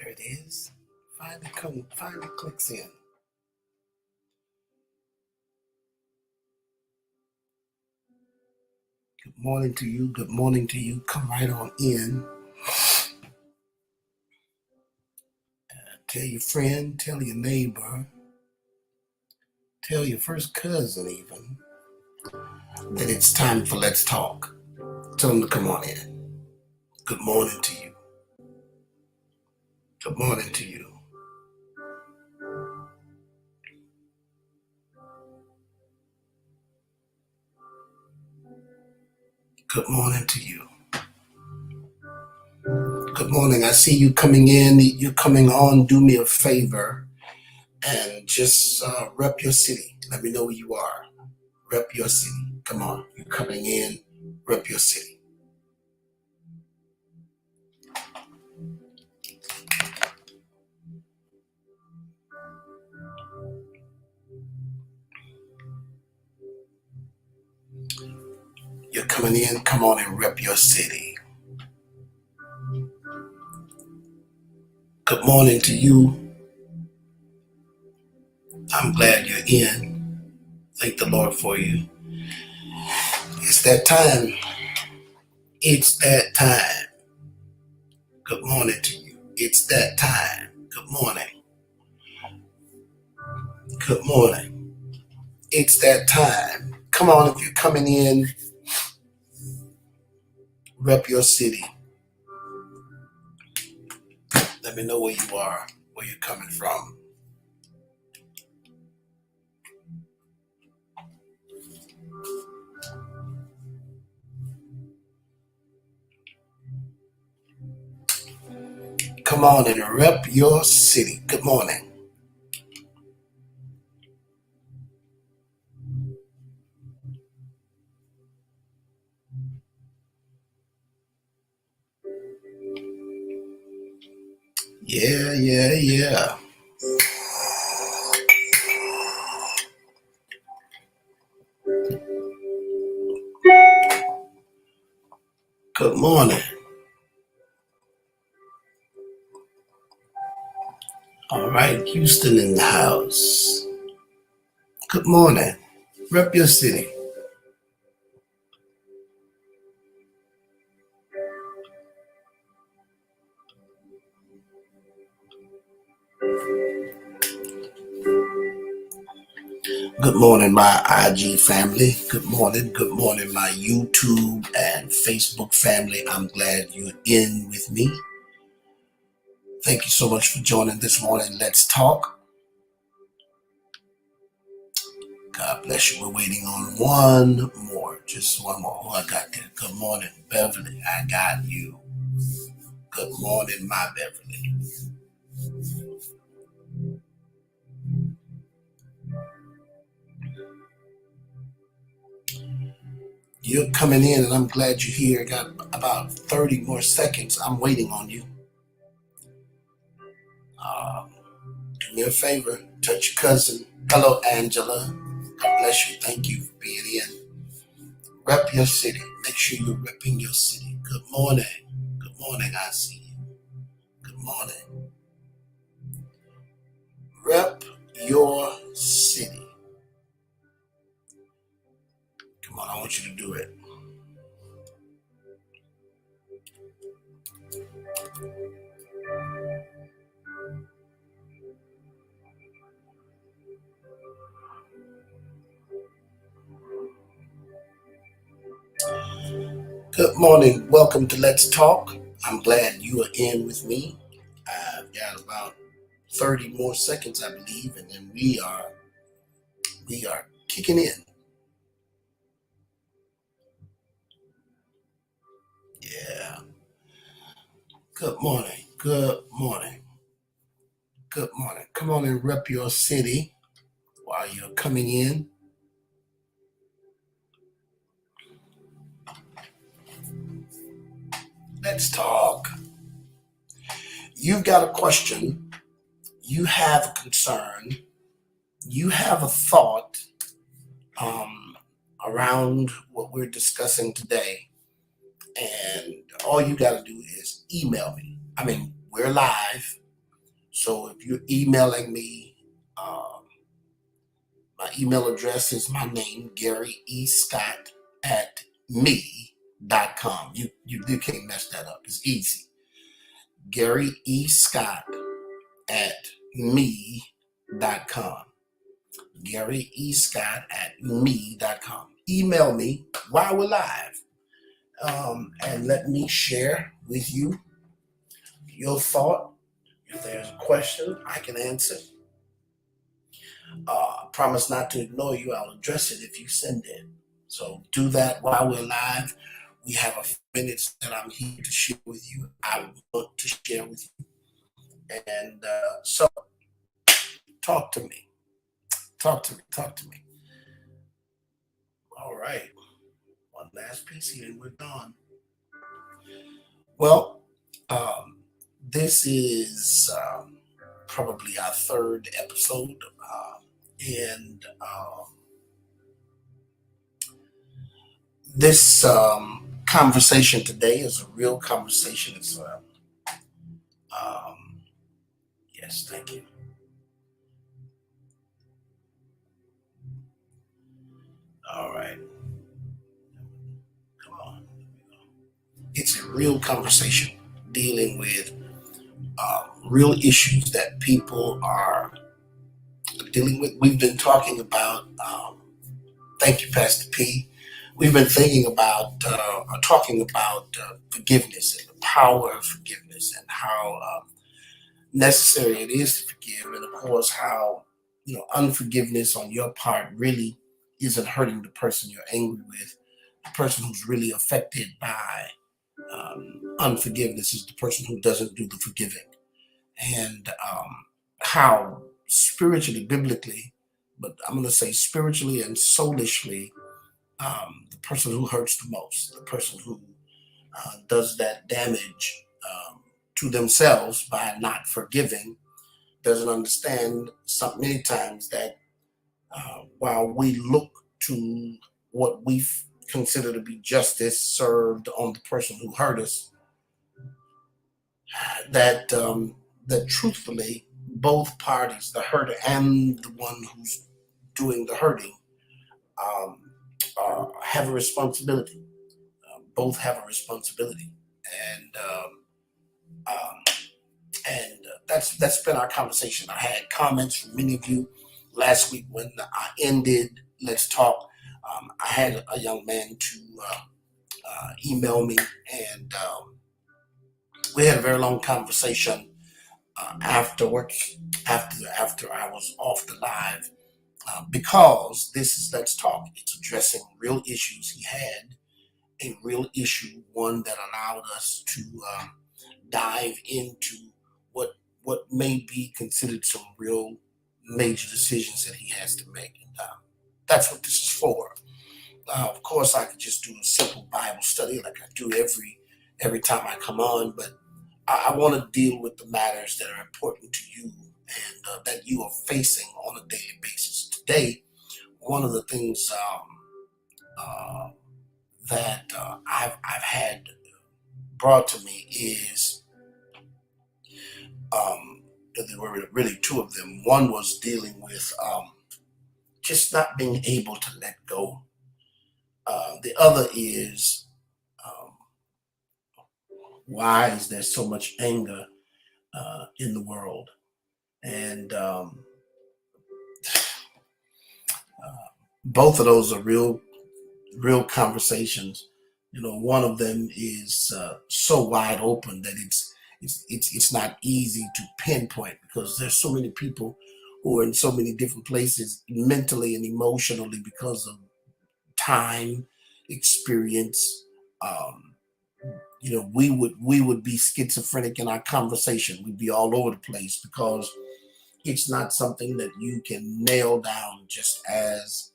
There it is. Finally clicks in. Good morning to you. Good morning to you. Come right on in. Tell your friend, tell your neighbor, tell your first cousin even that it's time for Let's Talk. Tell them to come on in. Good morning to you. Good morning to you. Good morning to you. Good morning. I see you coming in. You're coming on. Do me a favor and just rep your city. Let me know where you are. Rep your city. Come on. You're coming in. Rep your city. You're coming in. Come on and rep your city. Good morning to you. I'm glad you're in. Thank the Lord for you. It's that time. It's that time. Good morning to you. It's that time. Good morning. Good morning. It's that time. Come on, if you're coming in, rep your city. Let me know where you are, where you're coming from. Come on and rep your city. Good morning. Yeah. Good morning. All right, Houston in the house. Good morning. Rep your city. Good morning, my IG family. Good morning, my YouTube and Facebook family. I'm glad you're in with me. Thank you so much for joining this morning. Let's talk. God bless you. We're waiting on one more. Just one more. Who I got there? Good morning, Beverly. I got you. Good morning, my Beverly. You're coming in, and I'm glad you're here. Got about 30 more seconds. I'm waiting on you. Do me a favor. Touch your cousin. Hello, Angela. God bless you. Thank you for being in. Rep your city. Make sure you're repping your city. Good morning. Good morning. I see you. Good morning. Rep your city. Come on, I want you to do it. Good morning. Welcome to Let's Talk. I'm glad you are in with me. I've got about 30 more seconds, I believe, and then we are kicking in. Yeah. Good morning. Good morning. Good morning. Come on and rep your city while you're coming in. Let's talk. You've got a question. You have a concern. You have a thought around what we're discussing today. And all you got to do is email me. I mean, we're live. So if you're emailing me, my email address is my name, Gary E. Scott at me.com. You can't mess that up. It's easy. Gary E. Scott at me.com. Gary E. Scott at me.com. Email me while we're live, and let me share with you your thought. If there's a question, I can answer. I promise not to ignore you. I'll address it if you send it. So do that while we're live. We have a few minutes that I'm here to share with you. I want to share with you. And so talk to me. Talk to me. Talk to me. All right. One last piece here and we're done. Well, this is probably our third episode. And this conversation today is a real conversation. It's yes, thank you. All right, come on. It's a real conversation dealing with real issues that people are dealing with. We've been talking about. Thank you, Pastor P. We've been thinking about talking about forgiveness and the power of forgiveness and how necessary it is to forgive, and of course how unforgiveness on your part really isn't hurting the person you're angry with. The person who's really affected by unforgiveness is the person who doesn't do the forgiving, and how spiritually, biblically, but I'm going to say spiritually and soulishly, the person who hurts the most, the person who does that damage to themselves by not forgiving, doesn't understand many times that while we look to what we consider to be justice served on the person who hurt us, that that truthfully both parties, the hurter and the one who's doing the hurting, um, have a responsibility. Both have a responsibility, and that's been our conversation. I had comments from many of you last week when I ended Let's Talk. I had a young man to email me, and we had a very long conversation afterwards, after I was off the live, because this is Let's Talk. It's addressing real issues. He had a real issue, one that allowed us to dive into what may be considered some real major decisions that he has to make. And that's what this is for. Of course, I could just do a simple Bible study like I do every time I come on, but I want to deal with the matters that are important to you and that you are facing on a daily basis. Today, one of the things that I've had brought to me is there were really two of them. One was dealing with just not being able to let go. The other is um, why is there so much anger in the world? And both of those are real conversations. One of them is so wide open that it's not easy to pinpoint because there's so many people who are in so many different places mentally and emotionally because of time, experience. Um, we would be schizophrenic in our conversation. We'd be all over the place because it's not something that you can nail down just as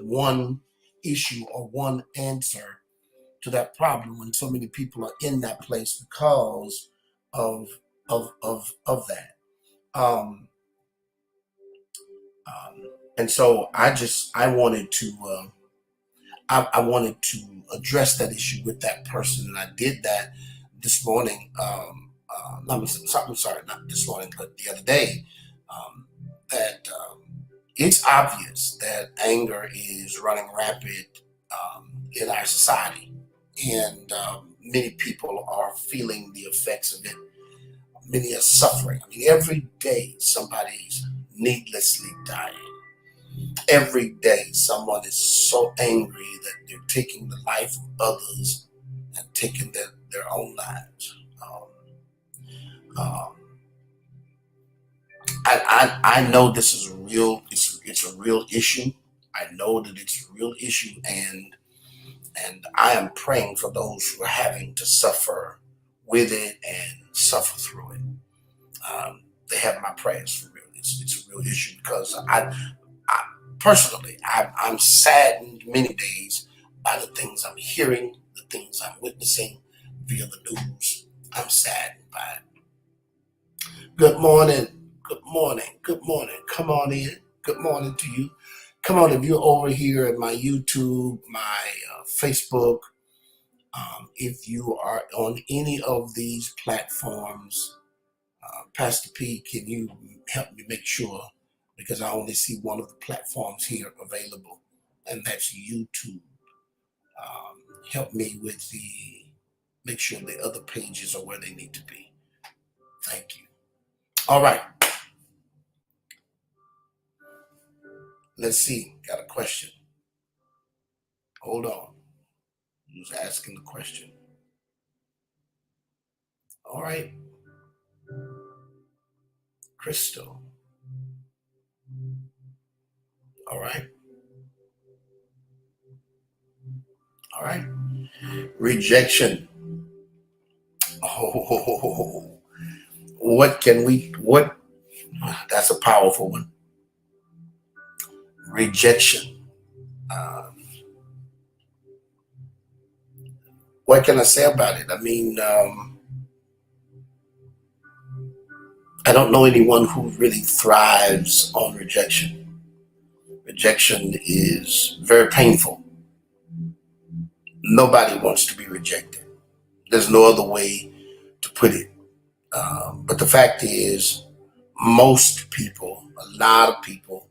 one issue or one answer to that problem when so many people are in that place because of of that. Um, and so I wanted to I wanted to address that issue with that person, and I did that this morning. I'm sorry, not this morning, but the other day, that it's obvious that anger is running rapid in our society, and many people are feeling the effects of it. Many are suffering. I mean, every day somebody's needlessly dying. Every day someone is so angry that they're taking the life of others and taking their own lives. Um, I know this is a real it's a real issue. I know that it's a real issue, and I am praying for those who are having to suffer with it and suffer through it. They have my prayers for real. It's a real issue because I personally I'm saddened many days by the things I'm hearing, the things I'm witnessing via the news. I'm saddened by it. Good morning. Good morning. Good morning. Come on in. Good morning to you. Come on, if you're over here at my YouTube, my Facebook, if you are on any of these platforms, Pastor P, can you help me make sure? Because I only see one of the platforms here available, and that's YouTube. Help me with make sure the other pages are where they need to be. Thank you. All right. Let's see. Got a question. Hold on. Who's asking the question? All right. Crystal. All right. All right. Rejection. Oh, what can we, what? That's a powerful one. Rejection. Uh, what can I say about it? I mean, I don't know anyone who really thrives on rejection. Rejection is very painful. Nobody wants to be rejected. There's no other way to put it. But the fact is, most people, a lot of people,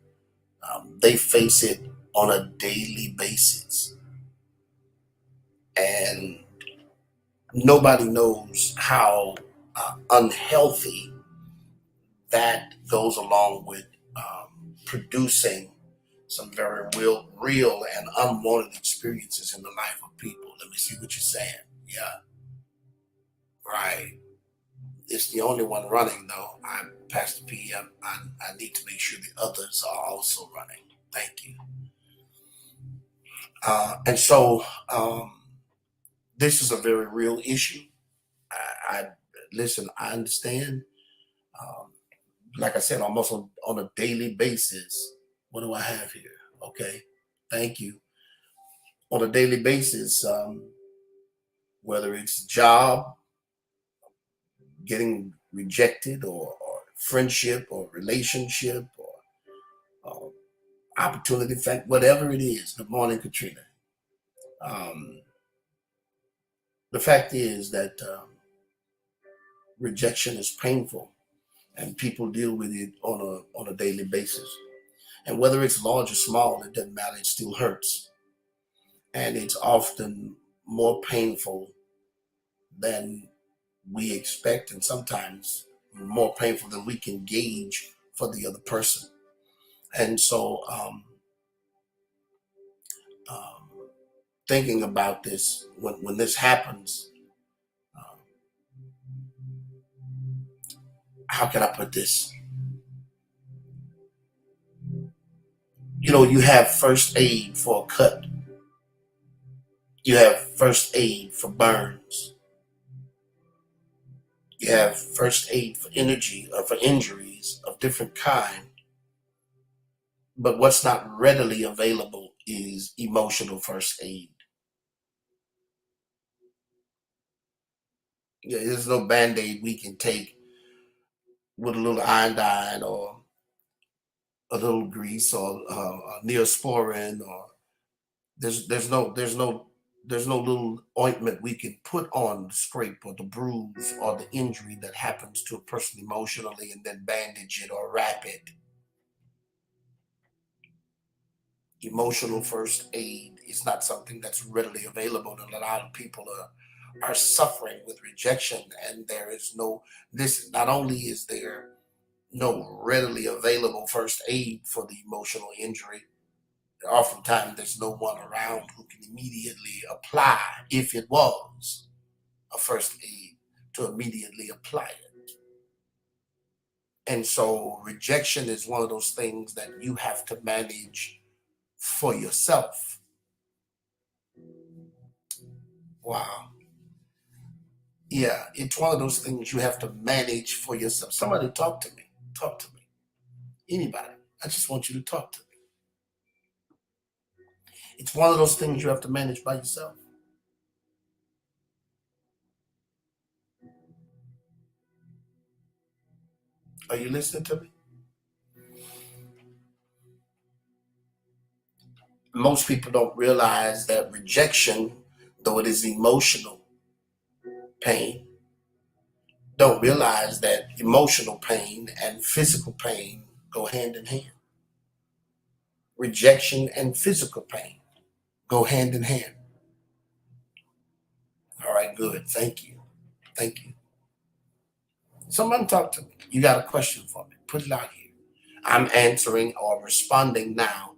they face it on a daily basis. And nobody knows how unhealthy that goes along with producing some very real and unwanted experiences in the life of people. Let me see what you're saying. Yeah, right. It's the only one running, though. I'm Pastor P. I need to make sure the others are also running. Thank you. And so this is a very real issue. I listen. I understand. Um, like I said, almost on a daily basis. What do I have here? Okay, thank you. On a daily basis, whether it's job, getting rejected, or friendship, or relationship, or opportunity, fact, whatever it is. Good morning, Katrina. Um, the fact is that rejection is painful, and people deal with it on a daily basis. And whether it's large or small, it doesn't matter. It still hurts, and it's often more painful than we expect, and sometimes more painful than we can gauge for the other person. And so, um, thinking about this, when this happens, um, how can I put this? You know, you have first aid for a cut, you have first aid for burns, you have first aid for energy or for injuries of different kind. But what's not readily available is emotional first aid. Yeah, there's no band-aid we can take with a little iodine or a little grease or neosporin, or there's no there's no little ointment we can put on the scrape or the bruise or the injury that happens to a person emotionally and then bandage it or wrap it. Emotional first aid is not something that's readily available, and a lot of people are suffering with rejection, and there is no, this not only is there no readily available first aid for the emotional injury, oftentimes there's no one around who can immediately apply, if it was a first aid, to immediately apply it. And so rejection is one of those things that you have to manage for yourself. Wow. Yeah, it's one of those things you have to manage for yourself. Somebody talk to me. Talk to me. Anybody. I just want you to talk to me. It's one of those things you have to manage by yourself. Are you listening to me? Most people don't realize that rejection, though it is emotional pain, don't realize that emotional pain and physical pain go hand in hand. Rejection and physical pain go hand in hand. All right, good. Thank you. Thank you. Someone talk to me. You got a question for me? Put it out here. I'm answering or responding now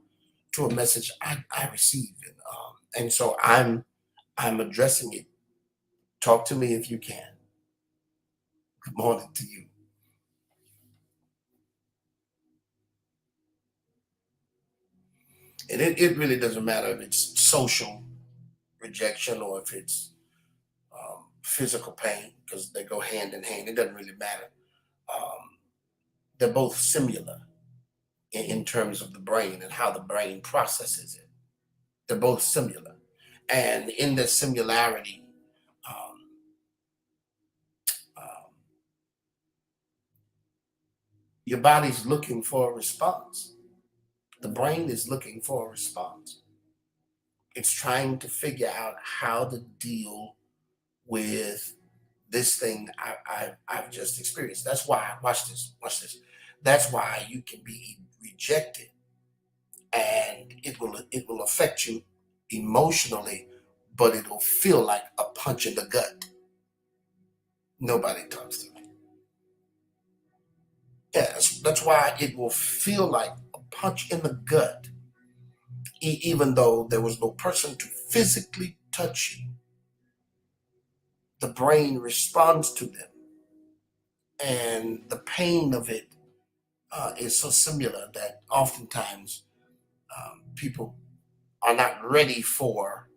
to a message I received, and so I'm addressing it. Talk to me if you can. Good morning to you. And it really doesn't matter if it's social rejection or if it's physical pain, because they go hand in hand. It doesn't really matter. Um, they're both similar in terms of the brain and how the brain processes it. They're both similar. And in their similarity, um, um, your body's looking for a response. The brain is looking for a response. It's trying to figure out how to deal with this thing I've just experienced. That's why, watch this. That's why you can be rejected, and it will affect you emotionally, but it'll feel like a punch in the gut. Nobody talks to me. Yes, that's why it will feel like a punch in the gut, even though there was no person to physically touch you. The brain responds to them, and the pain of it is so similar that oftentimes people are not ready for.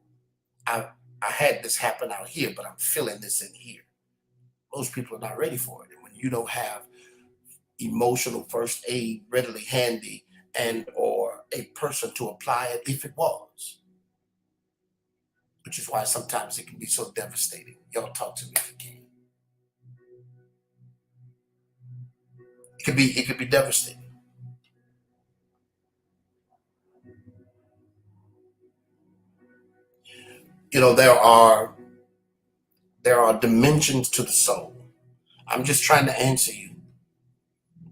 I, I had this happen out here, but I'm feeling this in here. Most people are not ready for it. And when you don't have emotional first aid readily handy and or a person to apply it if it was, which is why sometimes it can be so devastating. Y'all talk to me if you can. It could be devastating. You know, there are dimensions to the soul. I'm just trying to answer you.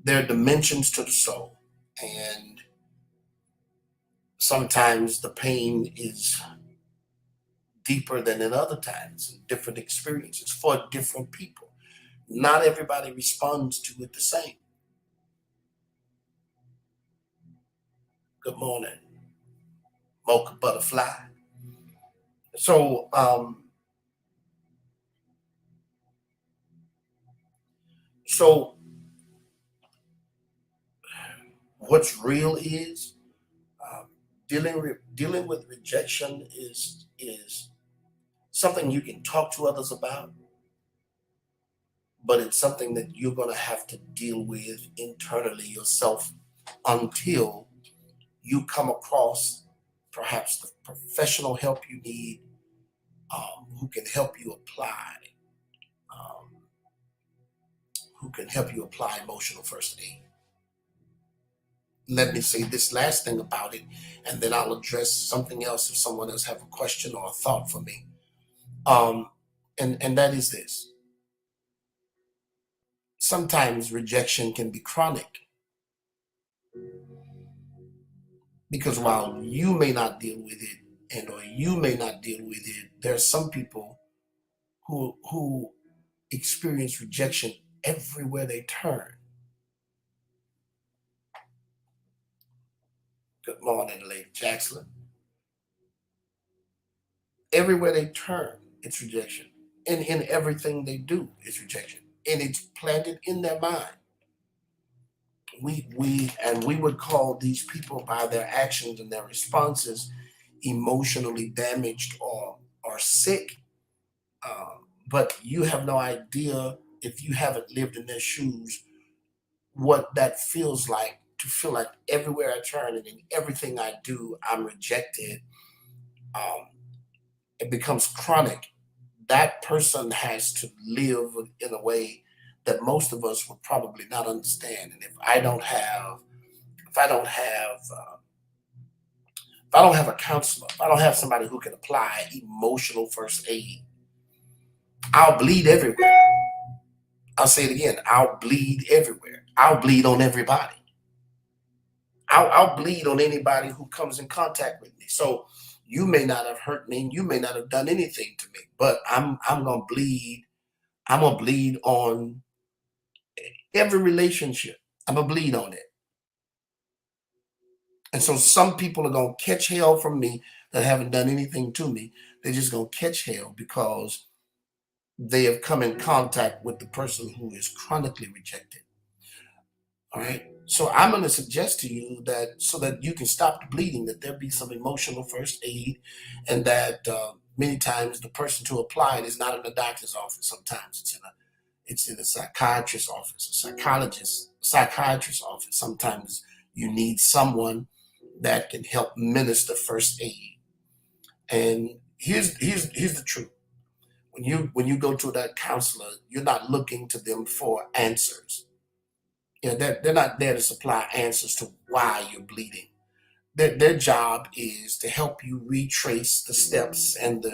There are dimensions to the soul. And sometimes the pain is deeper than in other times, different experiences for different people. Not everybody responds to it the same. Good morning, Mocha Butterfly. So what's real is um, dealing with rejection is something you can talk to others about, but it's something that you're going to have to deal with internally yourself until you come across perhaps the professional help you need, who can help you apply, um, who can help you apply emotional first aid. let me say this last thing about it, and then I'll address something else if someone else have a question or a thought for me. Um, and that is this: sometimes rejection can be chronic because while you may not deal with it, and or you may not deal with it, there are some people who experience rejection everywhere they turn. Good morning, Lady Jackson. Everywhere they turn, it's rejection. And in everything they do, it's rejection. And it's planted in their mind. We would call these people by their actions and their responses emotionally damaged or sick. But you have no idea, if you haven't lived in their shoes, what that feels like, to feel like everywhere I turn and in everything I do, I'm rejected. Um, it becomes chronic. That person has to live in a way that most of us would probably not understand. And if I don't have, if I don't have a counselor, if I don't have somebody who can apply emotional first aid, I'll bleed everywhere. I'll say it again. I'll bleed everywhere. I'll bleed on everybody. I'll bleed on anybody who comes in contact with me. So you may not have hurt me, you may not have done anything to me, but I'm gonna bleed. I'm gonna bleed on every relationship. I'm gonna bleed on it. And so some people are gonna catch hell from me that haven't done anything to me. They're just gonna catch hell because they have come in contact with the person who is chronically rejected. All right. So I'm going to suggest to you that so that you can stop the bleeding, that there be some emotional first aid, and that many times the person to apply it is not in the doctor's office. Sometimes it's in a psychiatrist's office, a psychiatrist's office. Sometimes you need someone that can help minister first aid. And here's the truth: when you go to that counselor, you're not looking to them for answers. They're not there to supply answers to why you're bleeding. Their job is to help you retrace the steps and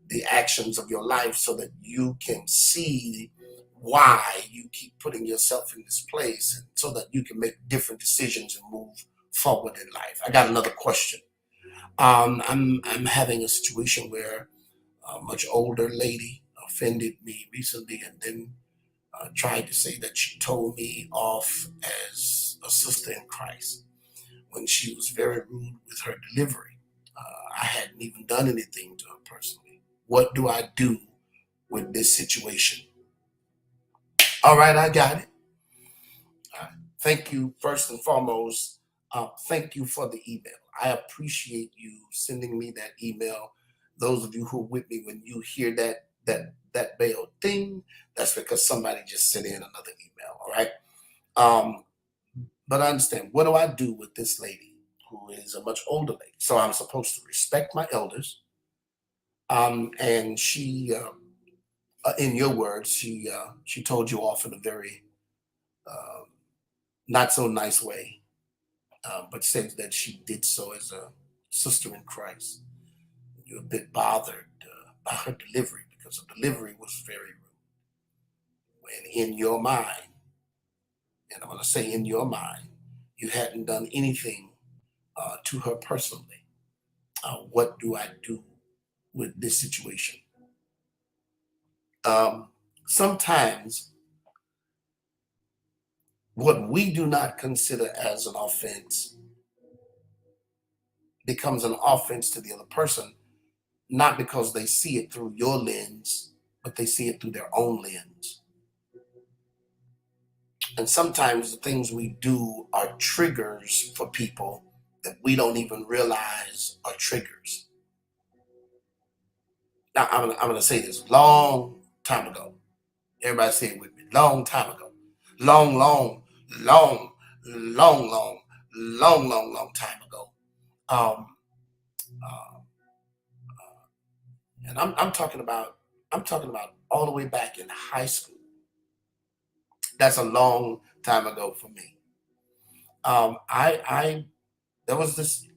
the actions of your life so that you can see why you keep putting yourself in this place, and so that you can make different decisions and move forward in life. I got another question. I'm having a situation where a much older lady offended me recently, and then tried to say that she told me off as a sister in Christ when she was very rude with her delivery. I hadn't even done anything to her personally. What do I do with this situation? All right, I got it. Thank you, first and foremost. Thank you for the email. I appreciate you sending me that email. Those of you who are with me, when you hear that bell ding, that's because somebody just sent in another email. All right. Um, but I understand. What do I do with this lady who is a much older lady? So I'm supposed to respect my elders. And she, in your words, she told you off in a very uh, not so nice way, but said that she did so as a sister in Christ. You're a bit bothered by her delivery because her delivery was very rude. When in your mind, and I'm going to say in your mind, you hadn't done anything to her personally. What do I do with this situation? Um, Sometimes what we do not consider as an offense becomes an offense to the other person, not because they see it through your lens, but they see it through their own lens. And sometimes the things we do are triggers for people that we don't even realize are triggers. Now, I'm gonna say this: long time ago, everybody say it with me, long time ago, long, long, long, long, long, long time ago. Um, uh, and I'm talking about all the way back in high school. That's a long time ago for me. I there was this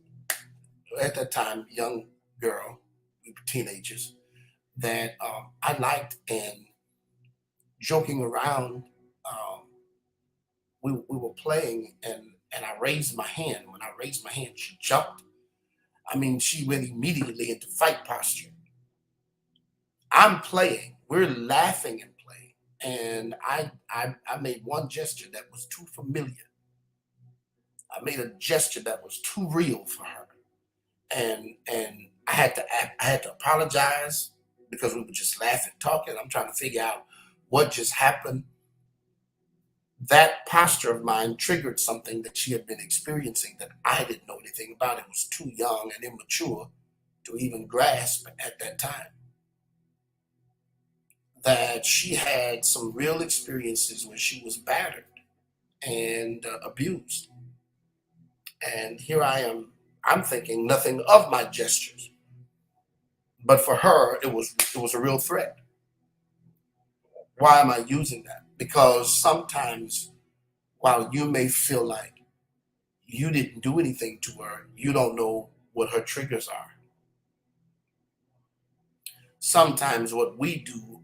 at that time young girl, we were teenagers that I liked, and joking around, um, we were playing, and I raised my hand. When I raised my hand, she jumped. I mean, she went immediately into fight posture. I'm playing. We're laughing and playing. And I made one gesture that was too familiar. I made a gesture that was too real for her. And I had to apologize because we were just laughing, talking. I'm trying to figure out what just happened. That posture of mine triggered something that she had been experiencing that I didn't know anything about. It was too young and immature to even grasp at that time. That she had some real experiences where she was battered and abused. And here I am, I'm thinking nothing of my gestures. But for her, it was a real threat. Why am I using that? Because sometimes while you may feel like you didn't do anything to her, you don't know what her triggers are. Sometimes what we do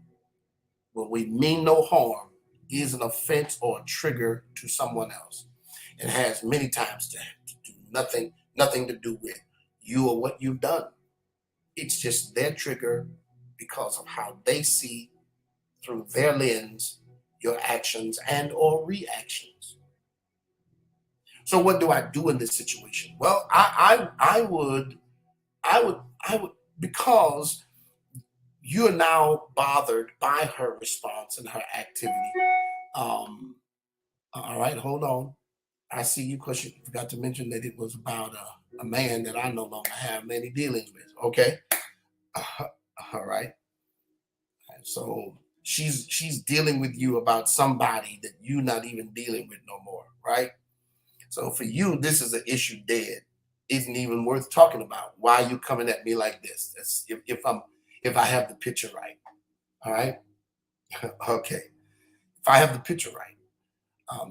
when we mean no harm is an offense or a trigger to someone else. It has many times to do nothing to do with you or what you've done. It's just their trigger because of how they see through their lens your actions and or reactions. So what do I do in this situation? Well, I would because you're now bothered by her response and her activity. Um, all right, hold on. I see you because you forgot to mention that it was about a man that I no longer have many dealings with. Okay, uh, all right. So she's dealing with you about somebody that you're not even dealing with no more, right? So for you, this is an issue dead. Isn't even worth talking about. Why are you coming at me like this? That's if I have the picture right. All right. Okay. If I have the picture right,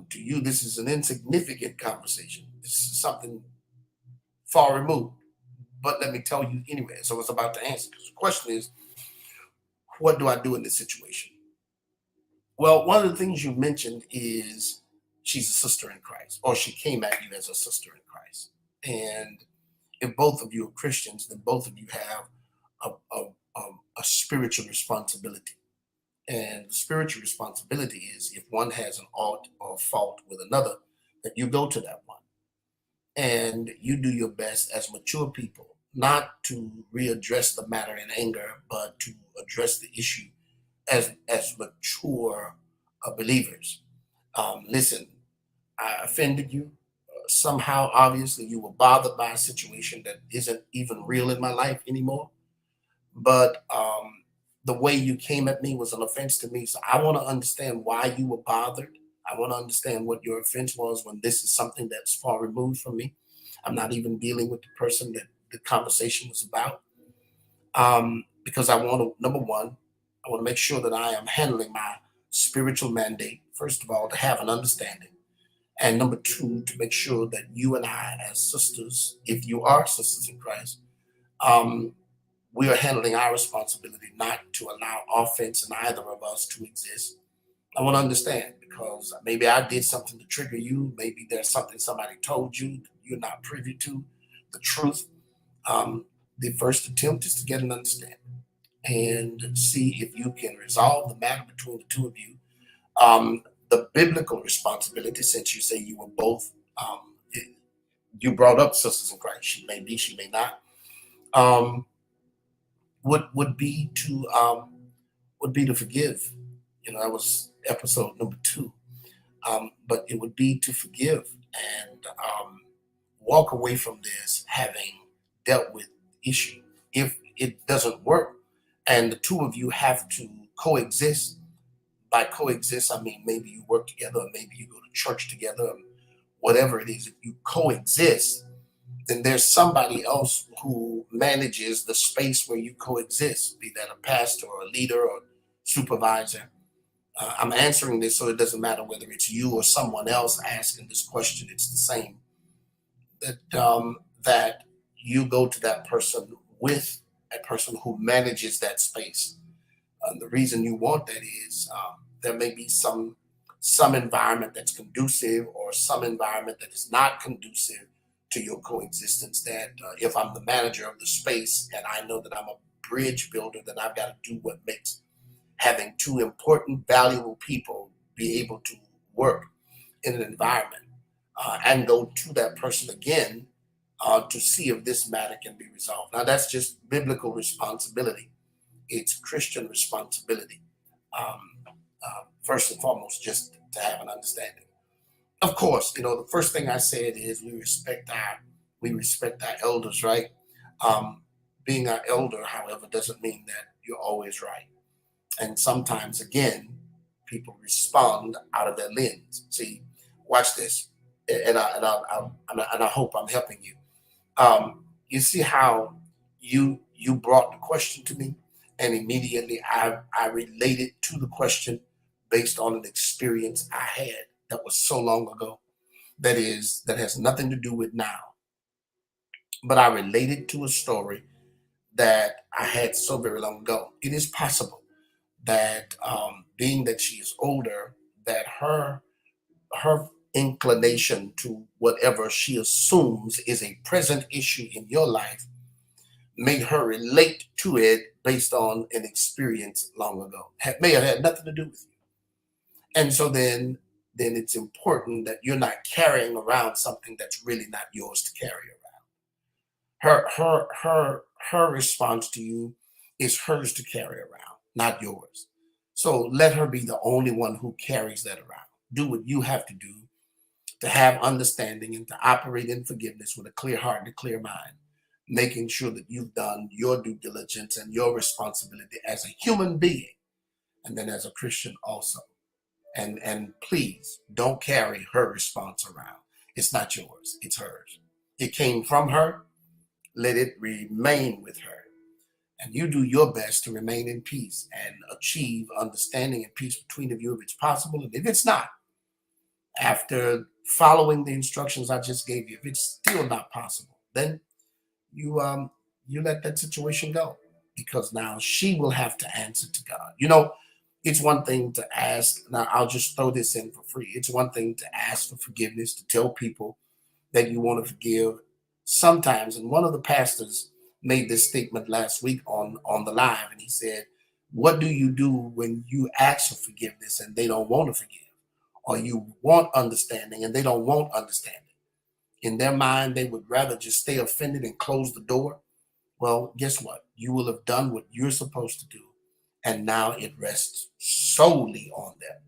to you, this is an insignificant conversation. This is something far removed. But let me tell you anyway. So it's about to answer. The question is, what do I do in this situation? Well, one of the things you mentioned is she's a sister in Christ, or she came at you as a sister in Christ. And if both of you are Christians, then both of you have a spiritual responsibility. And the spiritual responsibility is if one has an ought or fault with another, that you go to that one and you do your best as mature people, not to readdress the matter in anger, but to address the issue as mature believers. Listen, I offended you. Somehow, obviously, you were bothered by a situation that isn't even real in my life anymore. But the way you came at me was an offense to me. So I want to understand why you were bothered. I want to understand what your offense was when this is something that's far removed from me. I'm not even dealing with the person that the conversation was about. Because I want to, number one, I want to make sure that I am handling my spiritual mandate, first of all, to have an understanding. And number two, to make sure that you and I, as sisters, if you are sisters in Christ, um, we are handling our responsibility not to allow offense in either of us to exist. I want to understand because maybe I did something to trigger you. Maybe there's something somebody told you that you're not privy to, the truth. The first attempt is to get an understanding and see if you can resolve the matter between the two of you. The biblical responsibility, since you say you were both, you brought up sisters in Christ. She may be, she may not. Um, would be to forgive. You know, that was episode number two. But it would be to forgive and walk away from this having dealt with the issue. If it doesn't work, and the two of you have to coexist. By coexist, I mean maybe you work together, or maybe you go to church together, or whatever it is. If you coexist, then there's somebody else who manages the space where you coexist, be that a pastor or a leader or supervisor. I'm answering this so it doesn't matter whether it's you or someone else asking this question. It's the same. That you go to that person with a person who manages that space. The reason you want that is there may be some environment that's conducive or some environment that is not conducive to your coexistence. That if I'm the manager of the space and I know that I'm a bridge builder, then I've got to do what makes having two important, valuable people be able to work in an environment and go to that person again to see if this matter can be resolved. Now, that's just biblical responsibility. It's Christian responsibility. Um, First and foremost, just to have an understanding. Of course, the first thing I said is we respect our elders, right? Um, Being our elder, however, doesn't mean that you're always right. And sometimes, again, people respond out of their lens. See, watch this, and I hope I'm helping you. You see how you brought the question to me, and immediately I related to the question based on an experience I had that was so long ago. That has nothing to do with now, but I related to a story that I had so very long ago. It is possible that being that she is older, that her inclination to whatever she assumes is a present issue in your life made her relate to it based on an experience long ago. May have had nothing to do with you. And so then it's important that you're not carrying around something that's really not yours to carry around. Her response to you is hers to carry around, not yours. So let her be the only one who carries that around. Do what you have to do to have understanding and to operate in forgiveness with a clear heart and a clear mind, making sure that you've done your due diligence and your responsibility as a human being, and then as a Christian also. And please don't carry her response around. It's not yours, it's hers. It came from her. Let it remain with her. And you do your best to remain in peace and achieve understanding and peace between of you if it's possible. And if it's not, after following the instructions I just gave you, if it's still not possible, then you let that situation go, because now she will have to answer to God. It's one thing to ask. Now I'll just throw this in for free. It's one thing to ask for forgiveness, to tell people that you want to forgive sometimes. And one of the pastors made this statement last week on the live, and he said, "What do you do when you ask for forgiveness and they don't want to forgive, or you want understanding and they don't want understanding? In their mind, they would rather just stay offended and close the door." Well, guess what? You will have done what you're supposed to do, and now it rests solely on them.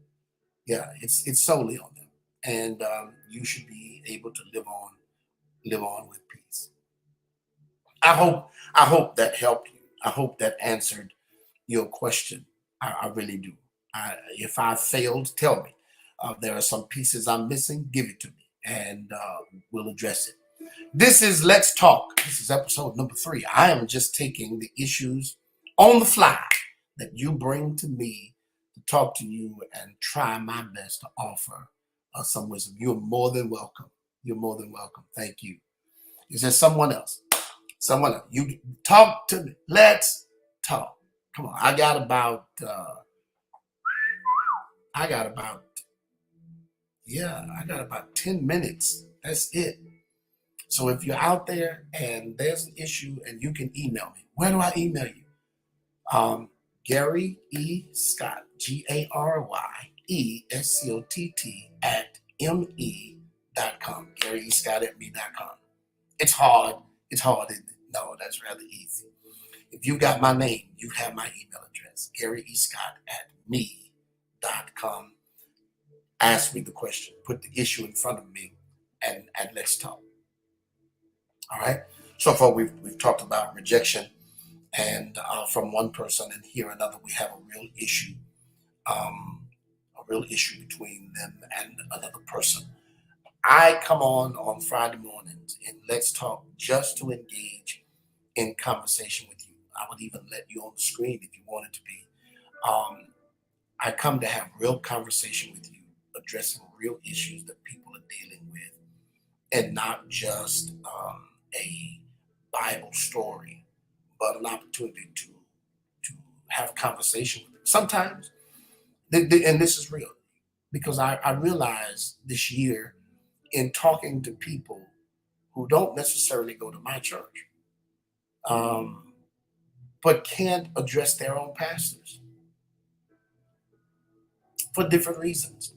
Yeah, it's solely on them, and you should be able to live on with peace. I hope that helped you. I hope that answered your question. I really do. If I failed, tell me. There are some pieces I'm missing. Give it to me, and we'll address it. This is Let's Talk. This is episode number 3. I am just taking the issues on the fly that you bring to me to talk to you and try my best to offer some wisdom. You're more than welcome. You're more than welcome. Thank you. Is there someone else? Someone else. You talk to me. Let's talk. Come on. I got about 10 minutes. That's it. So if you're out there and there's an issue, and you can email me. Where do I email you? Gary E. Scott, GaryEScott at me.com. Gary E. Scott at me.com. It's hard. It's hard, isn't it? No, that's rather easy. If you got my name, you have my email address. Gary E. Scott at me.com. Ask me the question. Put the issue in front of me, and let's talk. All right. So far, we've talked about rejection, and from one person, and here another, we have a real issue between them and another person. I come on Friday mornings and Let's Talk just to engage in conversation with you. I would even let you on the screen if you wanted to be. Um, I come to have real conversation with you, addressing real issues that people are dealing with, and not just a Bible story, but an opportunity to have conversation with them. Sometimes, and this is real, because I realized this year in talking to people who don't necessarily go to my church, um, but can't address their own pastors for different reasons.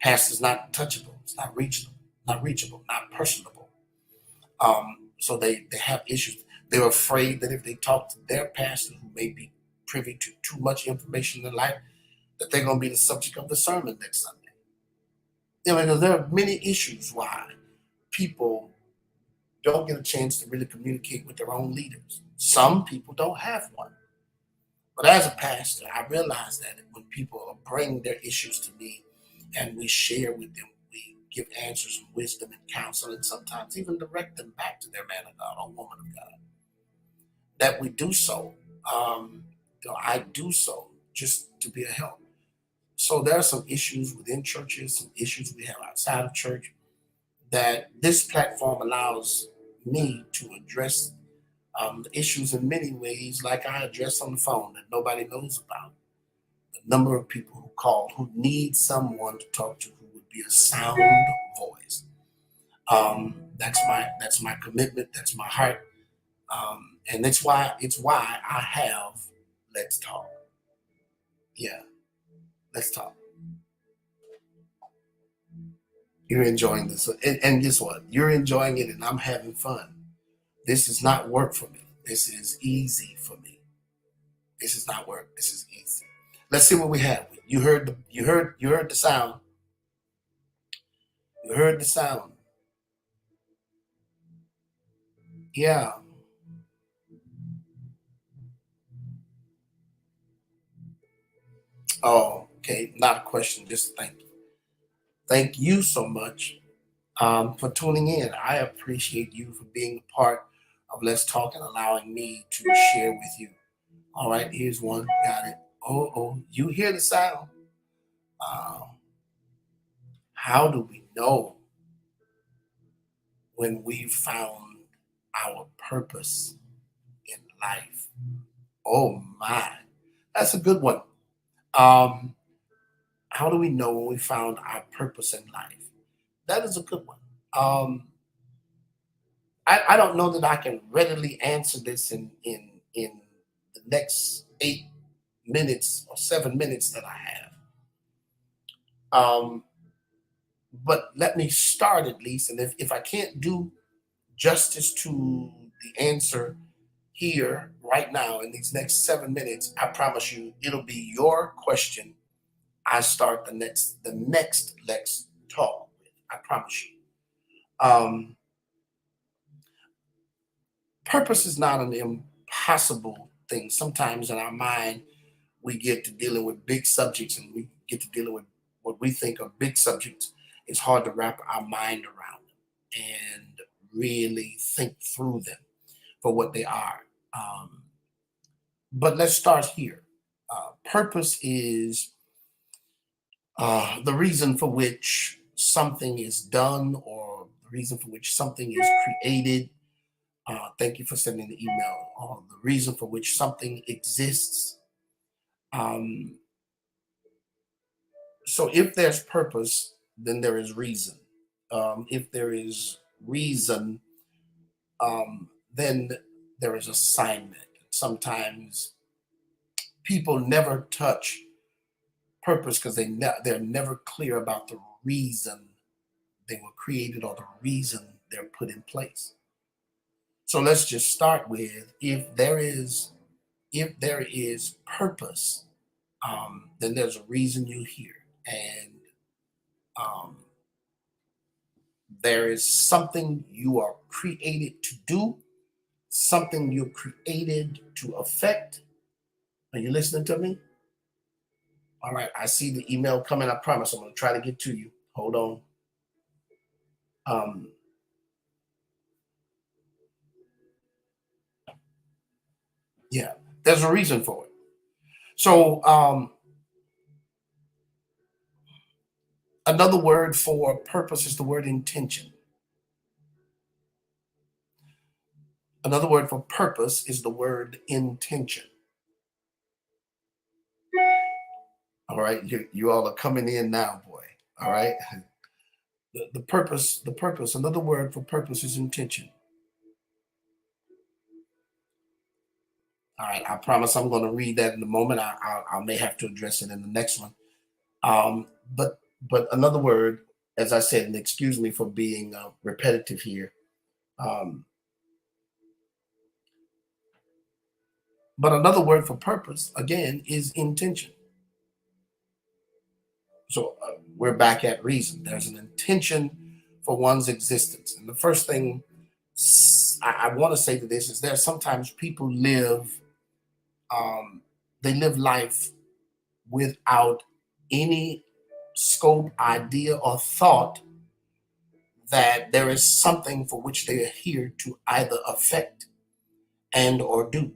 Pastor's not touchable, it's not reachable, not personable. So they have issues. They're afraid that if they talk to their pastor, who may be privy to too much information in life, that they're going to be the subject of the sermon next Sunday. Because there are many issues why people don't get a chance to really communicate with their own leaders. Some people don't have one. But as a pastor, I realize that when people bring their issues to me and we share with them, we give answers and wisdom and counsel, and sometimes even direct them back to their man of God or woman of God, that we do so. Um, I do so just to be a help. So there are some issues within churches, some issues we have outside of church that this platform allows me to address the issues in many ways, like I address on the phone that nobody knows about. The number of people who call who need someone to talk to who would be a sound voice. That's my commitment. That's my heart, and it's why I have Let's Talk. Yeah, Let's Talk. You're enjoying this, and guess what? You're enjoying it, and I'm having fun. This is not work for me. This is easy for me. This is not work. This is easy. Let's see what we have. You heard the sound. You heard the sound. Yeah. Oh, okay. Not a question. Just thank you. Thank you so much for tuning in. I appreciate you for being a part of Let's Talk and allowing me to share with you. All right. Here's one. Got it. Oh. You hear the sound. Uh, how do we know when we've found our purpose in life? Oh my, that's a good one. Um, how do we know when we found our purpose in life? That is a good one. Um, I don't know that I can readily answer this in the next 8 minutes or 7 minutes that I have. Um, but let me start at least, and if I can't do justice to the answer here right now in these next 7 minutes, I promise you it'll be your question I start the next Let's Talk with. I promise you. Um, Purpose is not an impossible thing. Sometimes in our mind, we get to dealing with big subjects and we get to dealing with what we think are big subjects. It's hard to wrap our mind around them and really think through them for what they are. But let's start here. Purpose is the reason for which something is done or the reason for which something is created. Thank you for sending the email. The reason for which something exists. Um, so if there's purpose, then there is reason. If there is reason, then there is assignment. Sometimes people never touch purpose because they're never clear about the reason they were created or the reason they're put in place. So let's just start with if there is purpose, then there's a reason you're here, and um, there is something you are created to do, something you're created to affect. Are you listening to me? All right, I see the email coming. I promise I'm going to try to get to you. Hold on. Um, yeah, there's a reason for it. So Another word for purpose is the word intention. Another word for purpose is the word intention. All right, you all are coming in now, boy. All right, the purpose, the purpose. Another word for purpose is intention. All right, I promise I'm going to read that in a moment. I may have to address it in the next one. Um, but another word, as I said, and excuse me for being repetitive here. Um, but another word for purpose again is intention. So we're back at reason. There's an intention for one's existence, and the first thing I want to say to this is there sometimes people live um, they live life without any scope, idea, or thought that there is something for which they are here to either affect and or do.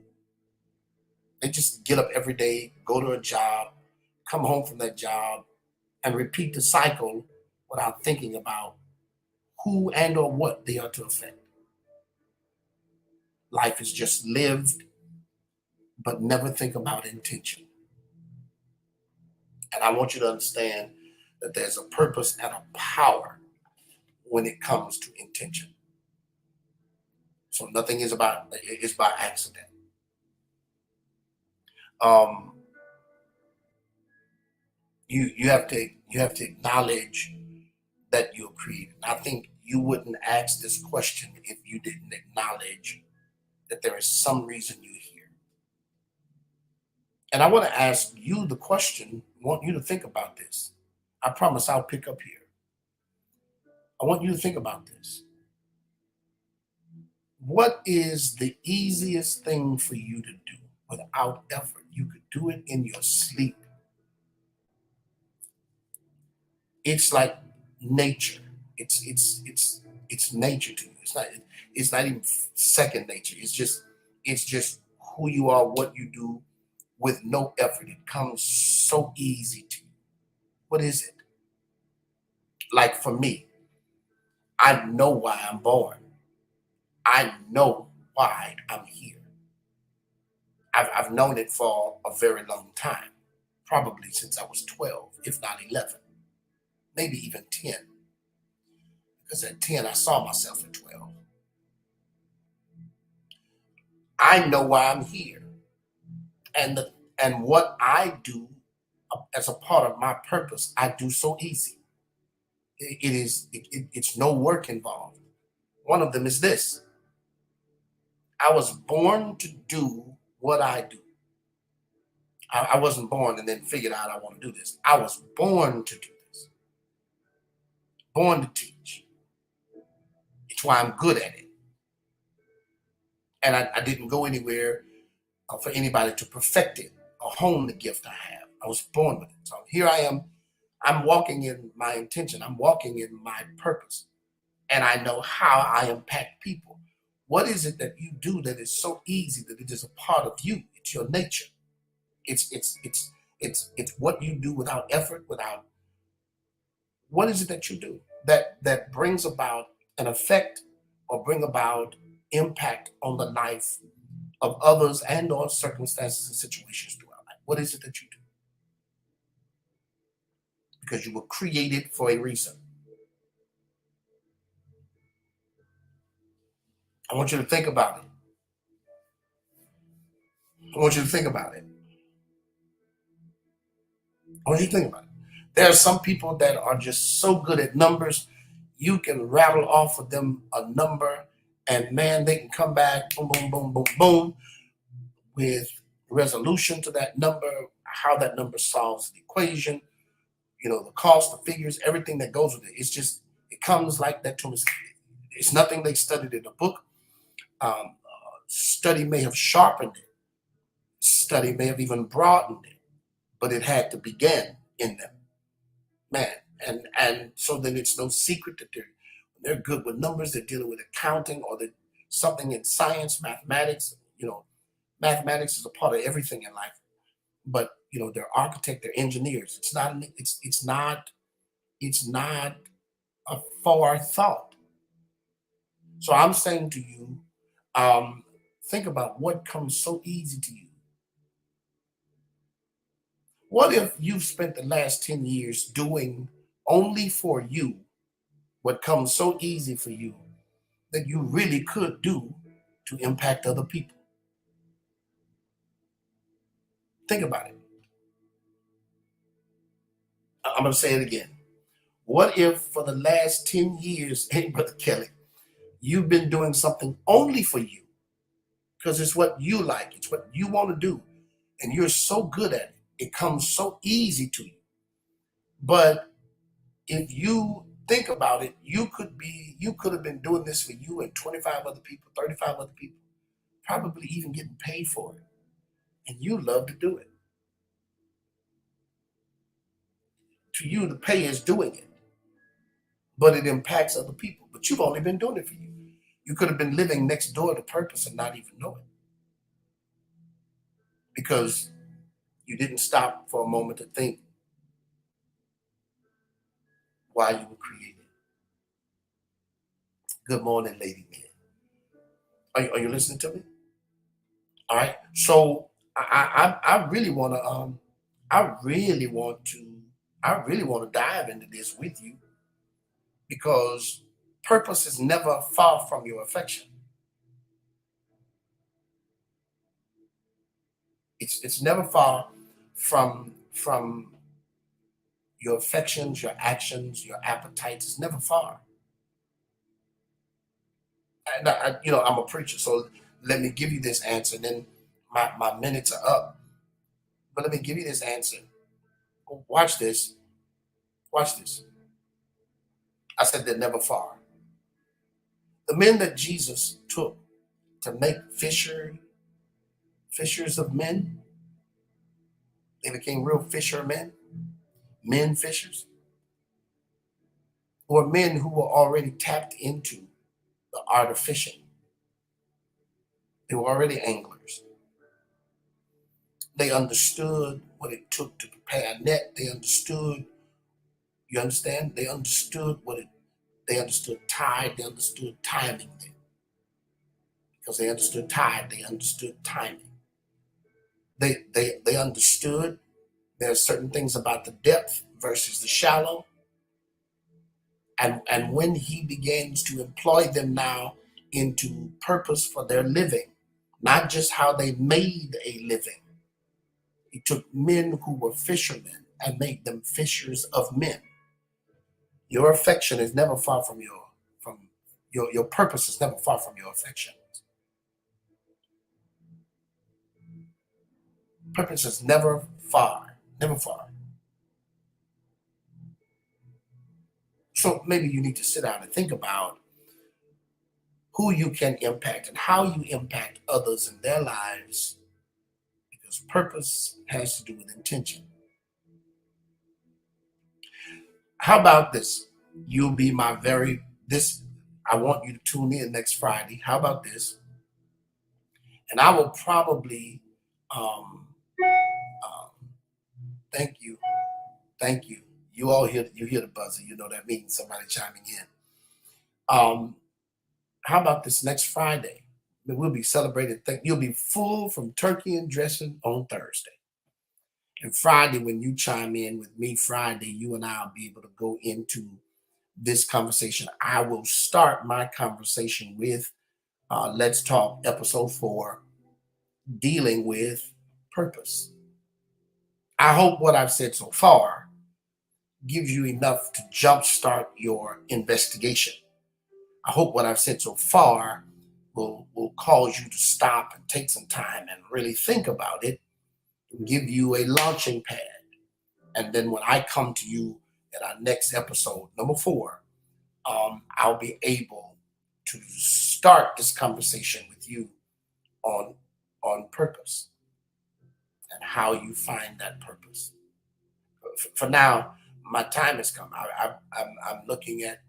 They just get up every day, go to a job, come home from that job, and repeat the cycle without thinking about who and or what they are to affect. Life is just lived, but never think about intention. And I want you to understand that there's a purpose and a power when it comes to intention. So nothing is about it's by accident. Um, you have to acknowledge that you're created. I think you wouldn't ask this question if you didn't acknowledge that there is some reason you're here. And I want to ask you the question, want you to think about this. I promise I'll pick up here. I want you to think about this. What is the easiest thing for you to do without effort? You could do it in your sleep. It's like nature. It's nature to you. It's not even second nature. It's just who you are, what you do with no effort. It comes so easy to you. What is it? Like for me, I know why I'm born. I know why I'm here. I've known it for a very long time, probably since I was 12, if not 11, maybe even 10. Because at 10, I saw myself at 12. I know why I'm here. And what I do as a part of my purpose, I do so easy. It's no work involved. One of them is this: I was born to do what I do. I wasn't born and then figured out I want to do this. I was born to do this, born to teach. It's why I'm good at it. And I didn't go anywhere for anybody to perfect it or hone the gift I have. I was born with it. So here I am. I'm walking in my intention. I'm walking in my purpose. And I know how I impact people. What is it that you do that is so easy that it is a part of you? It's your nature. It's what you do without effort, without what is it that you do that brings about an effect or bring about impact on the life of others and or circumstances and situations throughout life? What is it that you do? Because you were created for a reason. I want you to think about it. I want you to think about it. I want you to think about it. There are some people that are just so good at numbers. You can rattle off of them a number, and man, they can come back, boom, boom, boom, boom, boom, with resolution to that number, how that number solves the equation, the cost, the figures, everything that goes with it. It's just, it comes like that to us. It's nothing they studied in a book. Study may have sharpened it. Study may have even broadened it, but it had to begin in them, man. And so then it's no secret that they're good with numbers. They're dealing with accounting or something in science, mathematics. Mathematics is a part of everything in life. But they're architect, they're engineers. It's not It's not a forethought. So I'm saying to you, think about what comes so easy to you. What if you've spent the last 10 years doing only for you what comes so easy for you that you really could do to impact other people? Think about it. I'm going to say it again. What if for the last 10 years, hey, Brother Kelly, you've been doing something only for you because it's what you like, it's what you want to do, and you're so good at it. It comes so easy to you. But if you think about it, you could have been doing this for you and 25 other people, 35 other people, probably even getting paid for it. And you love to do it. To you, the pay is doing it, but it impacts other people. But you've only been doing it for you. You could have been living next door to purpose and not even know it because you didn't stop for a moment to think why you were created. Good morning, lady man. Are you listening to me? All right. So I really want to I really want to I really want to dive into this with you because purpose is never far from your affection. It's never far from your affections, your actions, your appetites. It's never far. And I'm a preacher, so let me give you this answer. And then my minutes are up, but let me give you this answer. Watch this. Watch this. I said they're never far. The men that Jesus took to make fishers of men, they became real fishermen, men fishers, or men who were already tapped into the art of fishing. They were already anglers. They understood what it took to prepare a net. They understood, you understand? They understood tide, they understood timing then. Because they understood tide, they understood timing. They understood there are certain things about the depth versus the shallow. And when he begins to employ them now into purpose for their living, not just how they made a living, he took men who were fishermen and made them fishers of men. Your affection is never far from your purpose is never far from your affection. Purpose is never far, never far. So maybe you need to sit down and think about who you can impact and how you impact others in their lives because purpose has to do with intention. How about this? You'll be my very this I want you to tune in next Friday. How about this? And I will probably um, um thank you. Thank you. You hear the buzzer, you know that means somebody chiming in. Um how about this next Friday? We'll be celebrating. You'll be full from turkey and dressing on Thursday. And Friday, when you chime in with me Friday, you and I'll be able to go into this conversation. I will start my conversation with Let's Talk episode 4, dealing with purpose. I hope what I've said so far gives you enough to jumpstart your investigation. I hope what I've said so far will cause you to stop and take some time and really think about it and give you a launching pad. And then when I come to you in our next episode, number 4, I'll be able to start this conversation with you on purpose and how you find that purpose. For now, my time has come. I'm looking at.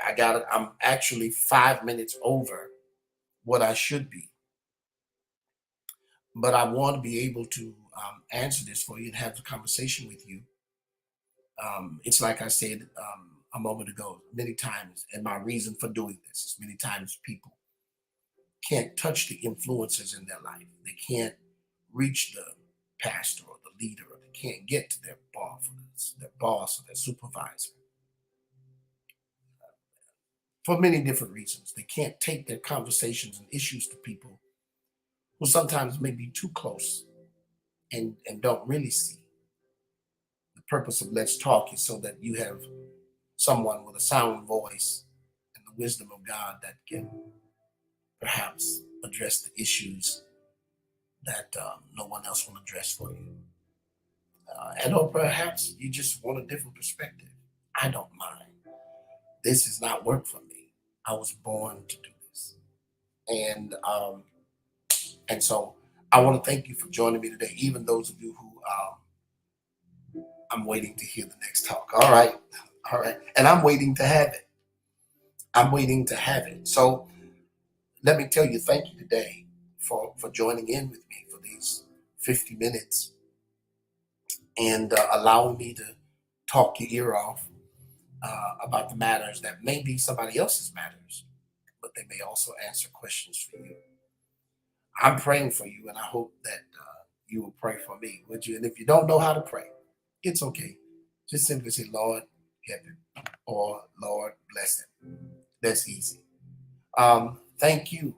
I got it. I'm actually 5 minutes over what I should be, but I want to be able to answer this for you and have the conversation with you It's like I said a moment ago, many times, and my reason for doing this is many times people can't touch the influencers in their life. They can't reach the pastor or the leader, or they can't get to their boss or their supervisor for many different reasons. They can't take their conversations and issues to people who sometimes may be too close and don't really see. The purpose of Let's Talk is so that you have someone with a sound voice and the wisdom of God that can perhaps address the issues that no one else will address for you. And or perhaps you just want a different perspective. I don't mind. This is not work for me. I was born to do this. And so I want to thank you for joining me today, even those of you who I'm waiting to hear the next talk. All right. All right. And I'm waiting to have it. I'm waiting to have it. So let me tell you, thank you today for joining in with me for these 50 minutes and allowing me to talk your ear off about the matters that may be somebody else's matters, but they may also answer questions for you. I'm praying for you, and I hope that you will pray for me, would you? And if you don't know how to pray, it's okay. Just simply say, Lord, help him, or Lord, bless him. That's easy. Thank you.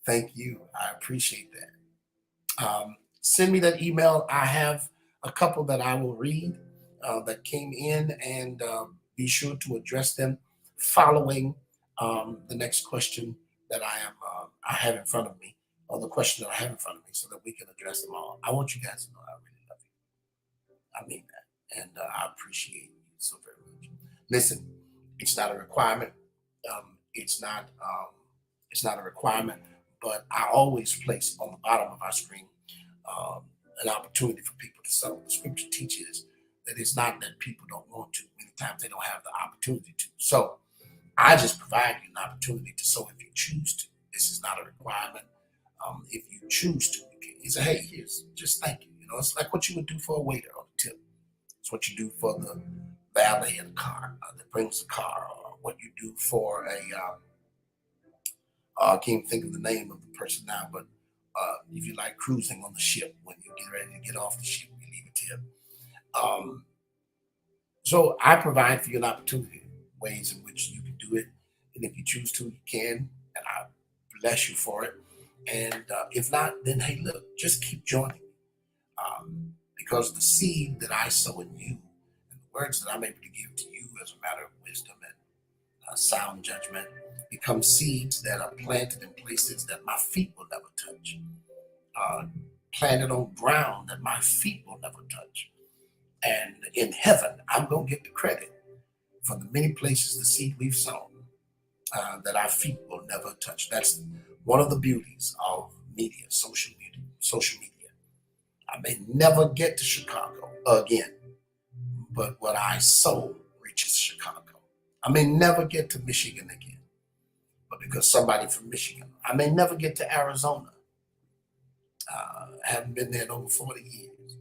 Thank you. I appreciate that. Send me that email. I have a couple that I will read that came in, and be sure to address them following the next question that I have in front of me, or the question that I have in front of me, so that we can address them all. I want you guys to know I really love you. I mean that, and I appreciate you so very much. Listen, it's not a requirement. It's not. It's not a requirement, but I always place on the bottom of our screen um, an opportunity for people to sow. The scripture teaches that it's not that people don't want to. Many times they don't have the opportunity to. So I just provide you an opportunity to sow if you choose to. This is not a requirement. If you choose to, you say, hey, here's just thank you. You know, it's like what you would do for a waiter on the tip. It's what you do for the valet in the car that brings the car, or what you do for a I can't think of the name of the person now, but if you like cruising on the ship, when you get ready to get off the ship, you leave a tip. Um, so I provide for you an opportunity, ways in which you can do it, and if you choose to, you can, and I bless you for it. And if not, then hey, look, just keep joining, because the seed that I sow in you, and the words that I'm able to give to you as a matter of wisdom and sound judgment, become seeds that are planted in places that my feet will never touch, uh, planted on ground that my feet will never touch. And in heaven, I'm going to get the credit for the many places the seed we've sown that our feet will never touch. That's one of the beauties of media, social media. Social media. I may never get to Chicago again, but what I sow reaches Chicago. I may never get to Michigan again, but because somebody from Michigan. I may never get to Arizona. I haven't been there in over 40 years.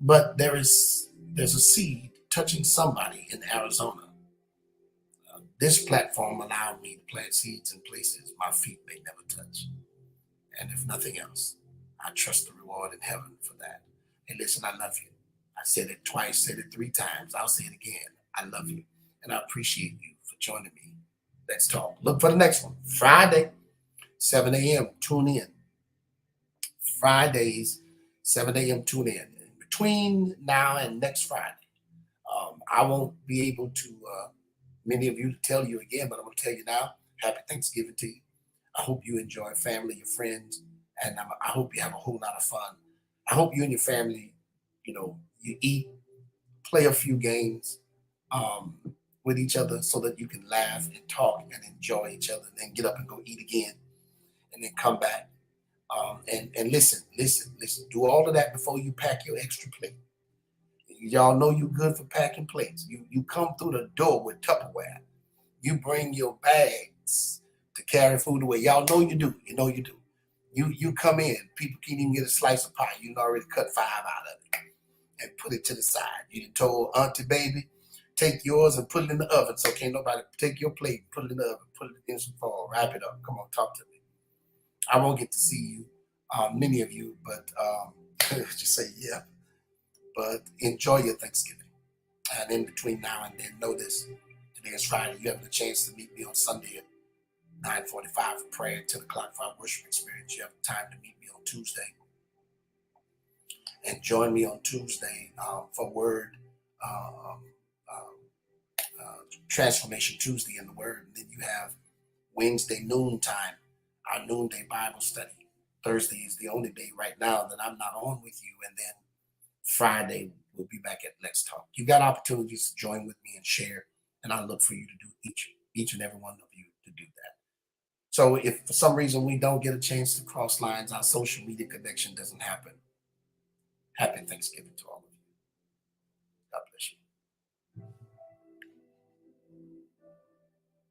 But there's a seed touching somebody in Arizona. This platform allowed me to plant seeds in places my feet may never touch. And if nothing else, I trust the reward in heaven for that. And listen, I love you. I said it twice, said it 3 times. I'll say it again. I love you. And I appreciate you for joining me. Let's talk. Look for the next one. Friday, 7 a.m. Tune in. Fridays, 7 a.m. Tune in. Between now and next Friday, I won't be able to, many of you, to tell you again, but I'm going to tell you now. Happy Thanksgiving to you. I hope you enjoy family, your friends, and I hope you have a whole lot of fun. I hope you and your family, you eat, play a few games um, with each other so that you can laugh and talk and enjoy each other, and then get up and go eat again, and then come back. And listen, listen, listen. Do all of that before you pack your extra plate. Y'all know you good for packing plates. You come through the door with Tupperware. You bring your bags to carry food away. Y'all know you do. You know you do. You come in. People can't even get a slice of pie. You already cut 5 out of it. and put it to the side. You done told Auntie Baby, take yours and put it in the oven. So can't nobody take your plate, put it in the oven, put it in some foil, wrap it up. Come on, talk to me. I won't get to see you, many of you, but just say yeah. But enjoy your Thanksgiving. And in between now and then, know this. Today is Friday. You have the chance to meet me on Sunday at 9:45 for prayer, 10 o'clock for our worship experience. You have time to meet me on Tuesday. And join me on Tuesday for Word um, Transformation Tuesday in the Word. And then you have Wednesday noontime, our noonday Bible study. Thursday is the only day right now that I'm not on with you. And then Friday, we'll be back at Let's Talk. You've got opportunities to join with me and share. And I look for you to do each and every one of you to do that. So if for some reason we don't get a chance to cross lines, our social media connection doesn't happen. Happy Thanksgiving to all of you. God bless you.